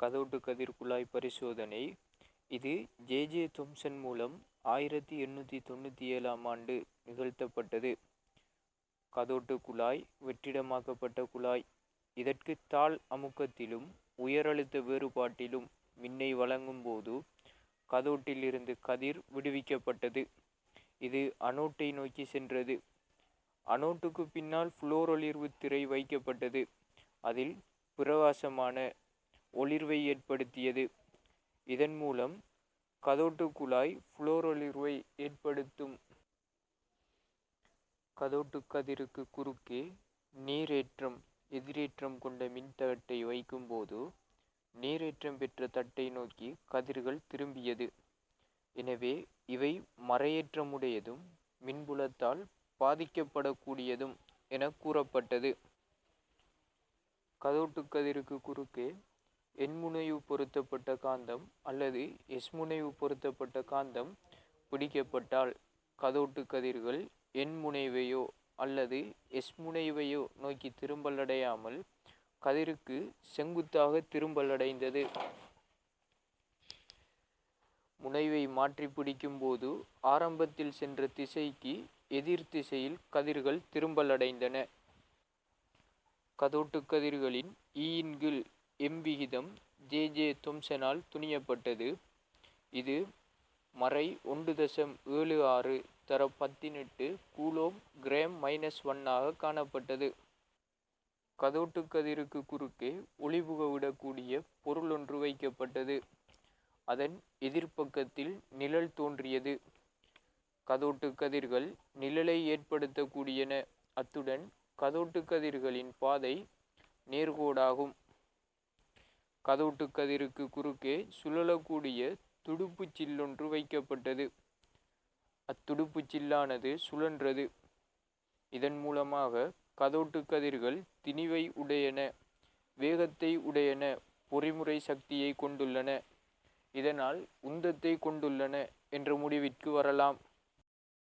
கதோட்டு கதிர் குழாய் பரிசோதனை. இது ஜே தொம்சன் மூலம் 1897ஆம் ஆண்டு நிகழ்த்தப்பட்டது. கதோட்டு குழாய் வெற்றிடமாக்கப்பட்ட குழாய். இதற்கு தாழ் அமுக்கத்திலும் உயரழுத்த வேறுபாட்டிலும் மின்னை வழங்கும் போது கதோட்டில் இருந்து கதிர் விடுவிக்கப்பட்டது. இது அனோட்டை நோக்கி சென்றது. அனோட்டுக்கு பின்னால் புளோரொளிர்வு திரை வைக்கப்பட்டது. அதில் பிரகாசமான ஒளிர்வை ஏற்படுத்தியது. இதன் மூலம் கதோட்டு குழாய் புளோரொளிர்வை ஏற்படுத்தும். கதோட்டு கதிருக்கு குறுக்கே நீரேற்றம் எதிரேற்றம் கொண்ட மின்தட்டை வைக்கும்போது நீரேற்றம் பெற்ற தட்டை நோக்கி கதிர்கள் திரும்பியது. எனவே இவை மறையேற்றமுடையதும் மின்புலத்தால் பாதிக்கப்படக்கூடியதும் என கூறப்பட்டது. கதோட்டு கதிருக்கு குறுக்கே எண்முனைவு பொருத்தப்பட்ட காந்தம் அல்லது எஸ்முனைவு பொருத்தப்பட்ட காந்தம் பிடிக்கப்பட்டால் கதோட்டு கதிர்கள் எண்முனைவையோ அல்லது எஸ்முனைவையோ நோக்கி திரும்பலடையாமல் கதிருக்கு செங்குத்தாக திரும்பலடைந்தது. முனைவை மாற்றி பிடிக்கும் போது ஆரம்பத்தில் சென்ற திசைக்கு எதிர் திசையில் கதிர்கள் திரும்பலடைந்தன. கதோட்டு கதிர்களின் ஈயின் கீழ் எம் விகிதம் ஜே தொம்சனால் துணியப்பட்டது. இது மறை 1.76 தர 18 கூலோம் கிராம் -1 ஆக காணப்பட்டது. கதோட்டு கதிருக்கு குறுக்கே ஒளிபுக விடக்கூடிய பொருள் ஒன்று வைக்கப்பட்டது. அதன் எதிர்ப்பக்கத்தில் நிழல் தோன்றியது. கதோட்டு கதிர்கள் நிழலை ஏற்படுத்தக்கூடியன. அத்துடன் கதோட்டு கதிர்களின் பாதை நேர்கோடாகும். கதோட்டு கதிருக்கு குறுக்கே சுழலக்கூடிய துடுப்பு சில்லொன்று வைக்கப்பட்டது. அத்துடுப்பு சில்லானது சுழன்றது. இதன் மூலமாக கதோட்டு கதிர்கள் திணிவை உடையன, வேகத்தை உடையன, பொறிமுறை சக்தியை கொண்டுள்ளன, இதனால் உந்தத்தை கொண்டுள்ளன என்ற முடிவிற்கு வரலாம்.